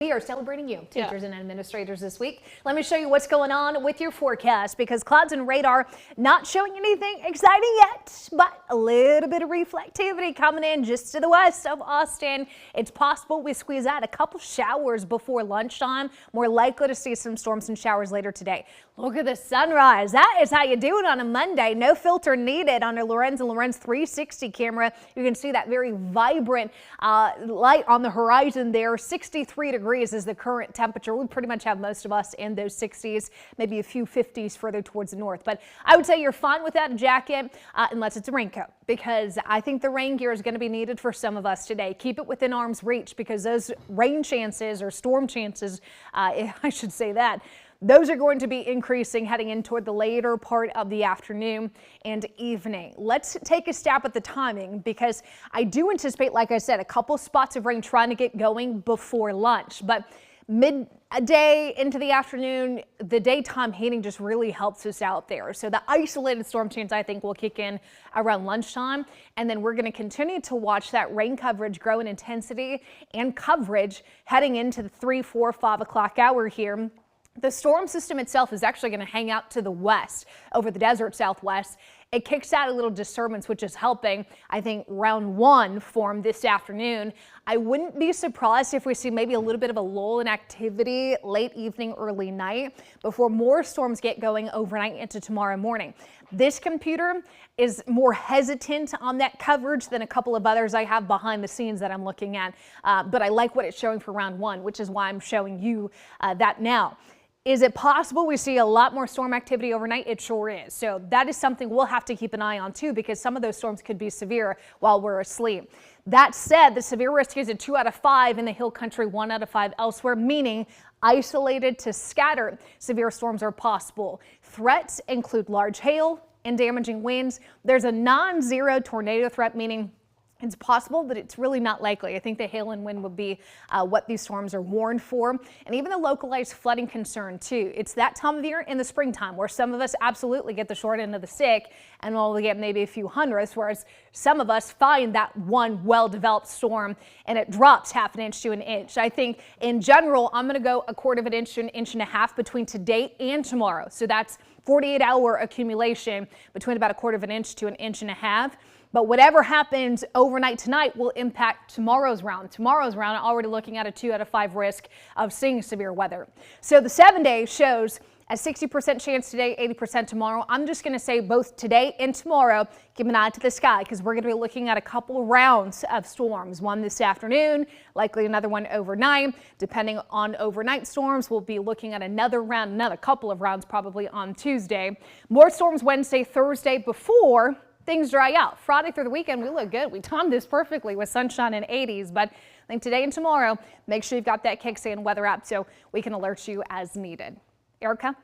We are celebrating you, teachers and administrators, this week. Let me show you what's going on with your forecast, because clouds and radar not showing anything exciting yet, but a little bit of reflectivity coming in just to the west of Austin. It's possible we squeeze out a couple showers before lunchtime. More likely to see some storms and showers later today. Look at the sunrise. That is how you do it on a Monday. No filter needed on a Lorenz 360 camera. You can see that very vibrant light on the horizon there. 63 degrees is the current temperature. We pretty much have most of us in those 60s, maybe a few 50s further towards the north. But I would say you're fine without a jacket unless it's a raincoat, because I think the rain gear is going to be needed for some of us today. Keep it within arm's reach, because those rain chances, or storm chances, I should say that, those are going to be increasing heading in toward the later part of the afternoon and evening. Let's take a stab at the timing, because I do anticipate, like I said, a couple spots of rain trying to get going before lunch. But midday into the afternoon, the daytime heating just really helps us out there. So the isolated storm chance, I think, will kick in around lunchtime. And then we're going to continue to watch that rain coverage grow in intensity and coverage heading into the 3, 4, 5 o'clock hour here. The storm system itself is actually going to hang out to the west over the desert southwest. It kicks out a little disturbance, which is helping, I think, round one form this afternoon. I wouldn't be surprised if we see maybe a little bit of a lull in activity late evening, early night before more storms get going overnight into tomorrow morning. This computer is more hesitant on that coverage than a couple of others I have behind the scenes that I'm looking at. But I like what it's showing for round one, which is why I'm showing you that now. Is it possible we see a lot more storm activity overnight? It sure is. So that is something we'll have to keep an eye on too, because some of those storms could be severe while we're asleep. That said, the severe risk is a 2 out of 5 in the hill country, 1 out of 5 elsewhere, meaning isolated to scattered severe storms are possible. Threats include large hail and damaging winds. There's a non-zero tornado threat, meaning it's possible, but it's really not likely. I think the hail and wind would be what these storms are warned for, and even the localized flooding concern too. It's that time of year in the springtime where some of us absolutely get the short end of the stick and we'll get maybe a few hundredths, whereas some of us find that one well-developed storm and it drops ½ an inch to an inch. I think in general, I'm going to go a 1/4 inch to 1.5 inches between today and tomorrow. So that's 48-hour accumulation between about a 1/4 inch to 1.5 inches. But whatever happens overnight tonight will impact tomorrow's round. Tomorrow's round, already looking at a 2 out of 5 risk of seeing severe weather. So the 7-day shows a 60% chance today, 80% tomorrow. I'm just going to say both today and tomorrow, keep an eye to the sky, because we're going to be looking at a couple rounds of storms. One this afternoon, likely another one overnight. Depending on overnight storms, we'll be looking at another round, another couple of rounds probably on Tuesday. More storms Wednesday, Thursday before things dry out. Friday through the weekend, we look good. We timed this perfectly with sunshine and 80s, but I think today and tomorrow, make sure you've got that Kickstand weather app so we can alert you as needed. Erica?